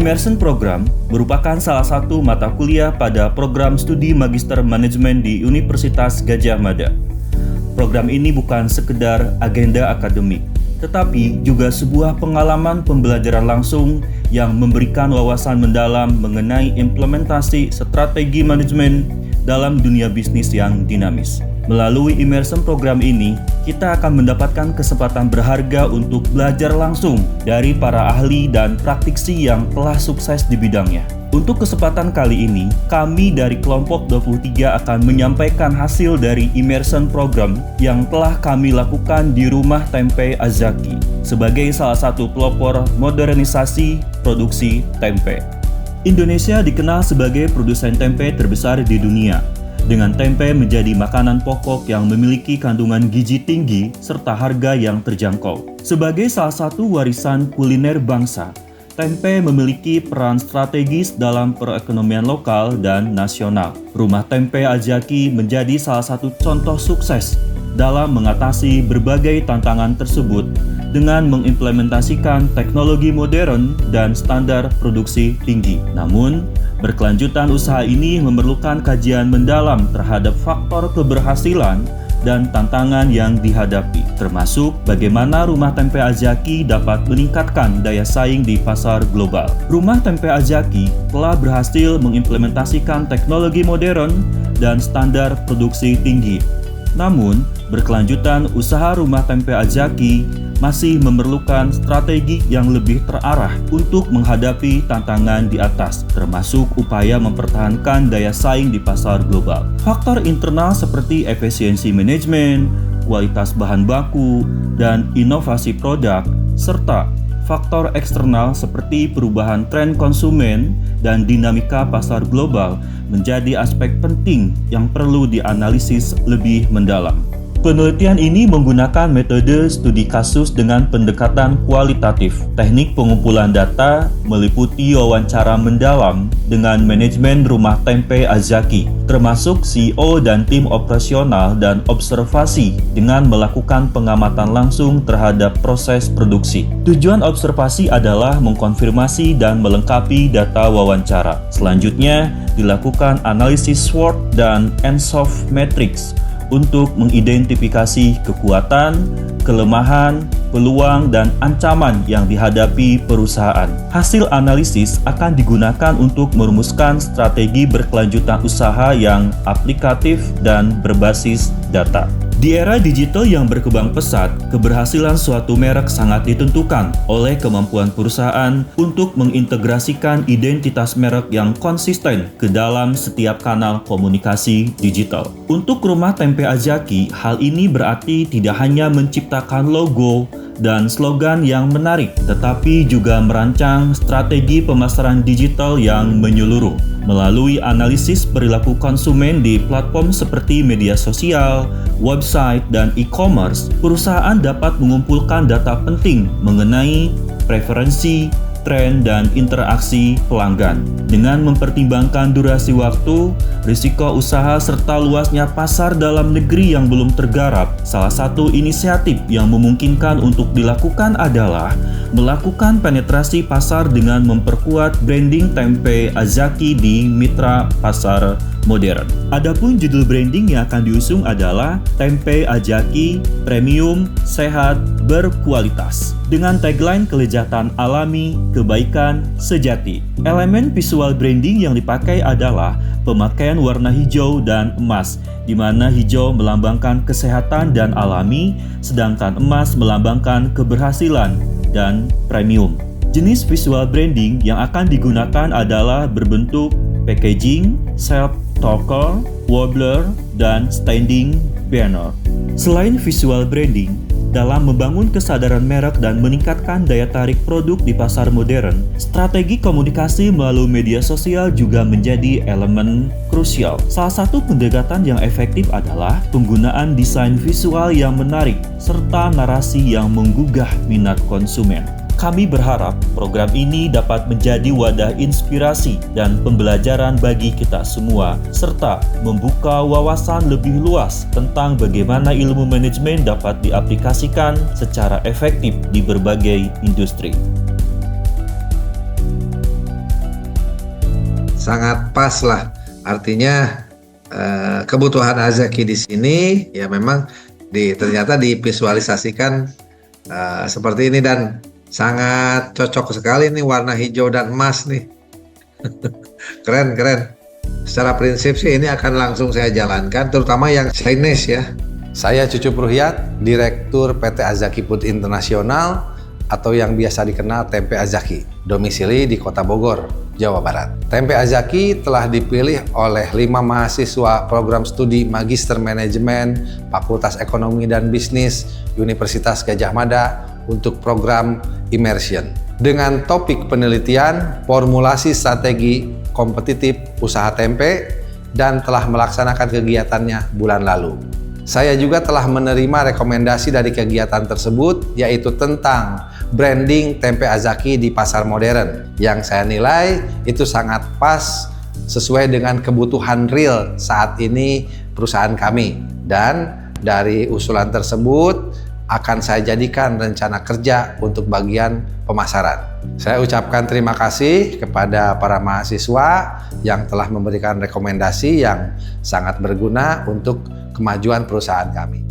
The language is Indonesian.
Immersion Program merupakan salah satu mata kuliah pada program studi Magister Manajemen di Universitas Gadjah Mada. Program ini bukan sekedar agenda akademik, tetapi juga sebuah pengalaman pembelajaran langsung yang memberikan wawasan mendalam mengenai implementasi strategi manajemen dalam dunia bisnis yang dinamis. Melalui immersion program ini, kita akan mendapatkan kesempatan berharga untuk belajar langsung dari para ahli dan praktisi yang telah sukses di bidangnya. Untuk kesempatan kali ini, kami dari kelompok 23 akan menyampaikan hasil dari immersion program yang telah kami lakukan di Rumah Tempe Azaki sebagai salah satu pelopor modernisasi produksi tempe. Indonesia dikenal sebagai produsen tempe terbesar di dunia, dengan tempe menjadi makanan pokok yang memiliki kandungan gizi tinggi serta harga yang terjangkau. Sebagai salah satu warisan kuliner bangsa, tempe memiliki peran strategis dalam perekonomian lokal dan nasional. Rumah Tempe Azaki menjadi salah satu contoh sukses dalam mengatasi berbagai tantangan tersebut dengan mengimplementasikan teknologi modern dan standar produksi tinggi. Namun, berkelanjutan usaha ini memerlukan kajian mendalam terhadap faktor keberhasilan dan tantangan yang dihadapi, termasuk bagaimana Rumah Tempe Azaki dapat meningkatkan daya saing di pasar global. Rumah Tempe Azaki telah berhasil mengimplementasikan teknologi modern dan standar produksi tinggi. Namun, berkelanjutan usaha Rumah Tempe Azaki masih memerlukan strategi yang lebih terarah untuk menghadapi tantangan di atas, termasuk upaya mempertahankan daya saing di pasar global. Faktor internal seperti efisiensi manajemen, kualitas bahan baku, dan inovasi produk, serta faktor eksternal seperti perubahan tren konsumen dan dinamika pasar global menjadi aspek penting yang perlu dianalisis lebih mendalam. Penelitian ini menggunakan metode studi kasus dengan pendekatan kualitatif. Teknik pengumpulan data meliputi wawancara mendalam dengan manajemen Rumah Tempe Azaki, termasuk CEO dan tim operasional, dan observasi dengan melakukan pengamatan langsung terhadap proses produksi. Tujuan observasi adalah mengkonfirmasi dan melengkapi data wawancara. Selanjutnya, dilakukan analisis SWOT dan ENSOF matrix untuk mengidentifikasi kekuatan, kelemahan, peluang, dan ancaman yang dihadapi perusahaan. Hasil analisis akan digunakan untuk merumuskan strategi berkelanjutan usaha yang aplikatif dan berbasis data. Di era digital yang berkembang pesat, keberhasilan suatu merek sangat ditentukan oleh kemampuan perusahaan untuk mengintegrasikan identitas merek yang konsisten ke dalam setiap kanal komunikasi digital. Untuk Rumah Tempe Azaki, hal ini berarti tidak hanya menciptakan logo dan slogan yang menarik, tetapi juga merancang strategi pemasaran digital yang menyeluruh. Melalui analisis perilaku konsumen di platform seperti media sosial, website, dan e-commerce, perusahaan dapat mengumpulkan data penting mengenai preferensi, tren, dan interaksi pelanggan. Dengan mempertimbangkan durasi waktu, risiko usaha, serta luasnya pasar dalam negeri yang belum tergarap, salah satu inisiatif yang memungkinkan untuk dilakukan adalah melakukan penetrasi pasar dengan memperkuat branding Tempe Azaki di mitra pasar modern. Adapun judul branding yang akan diusung adalah Tempe Azaki Premium, Sehat, Berkualitas, dengan tagline kelezatan alami, kebaikan sejati. Elemen visual branding yang dipakai adalah pemakaian warna hijau dan emas, di mana hijau melambangkan kesehatan dan alami, sedangkan emas melambangkan keberhasilan dan premium. Jenis visual branding yang akan digunakan adalah berbentuk packaging, self-talker, wobbler, dan standing banner. Selain visual branding, dalam membangun kesadaran merek dan meningkatkan daya tarik produk di pasar modern, strategi komunikasi melalui media sosial juga menjadi elemen krusial. Salah satu pendekatan yang efektif adalah penggunaan desain visual yang menarik serta narasi yang menggugah minat konsumen. Kami berharap program ini dapat menjadi wadah inspirasi dan pembelajaran bagi kita semua, serta membuka wawasan lebih luas tentang bagaimana ilmu manajemen dapat diaplikasikan secara efektif di berbagai industri. sangat pas lah. Artinya kebutuhan Azaki di sini ya memang ternyata divisualisasikan seperti ini, dan sangat cocok sekali nih warna hijau dan emas nih. Keren. Secara prinsip sih ini akan langsung saya jalankan, terutama yang Chinese ya. Saya Cucup Ruhyat, Direktur PT Azaki Food Internasional atau yang biasa dikenal Tempe Azaki, domisili di Kota Bogor, Jawa Barat. Tempe Azaki telah dipilih oleh 5 mahasiswa program studi Magister Manajemen Fakultas Ekonomi dan Bisnis Universitas Gadjah Mada untuk program Immersion. Dengan topik penelitian formulasi strategi kompetitif usaha tempe dan telah melaksanakan kegiatannya bulan lalu. Saya juga telah menerima rekomendasi dari kegiatan tersebut, yaitu tentang branding tempe Azaki di pasar modern, yang saya nilai itu sangat pas sesuai dengan kebutuhan real saat ini perusahaan kami. Dan dari usulan tersebut akan saya jadikan rencana kerja untuk bagian pemasaran. Saya ucapkan terima kasih kepada para mahasiswa yang telah memberikan rekomendasi yang sangat berguna untuk kemajuan perusahaan kami.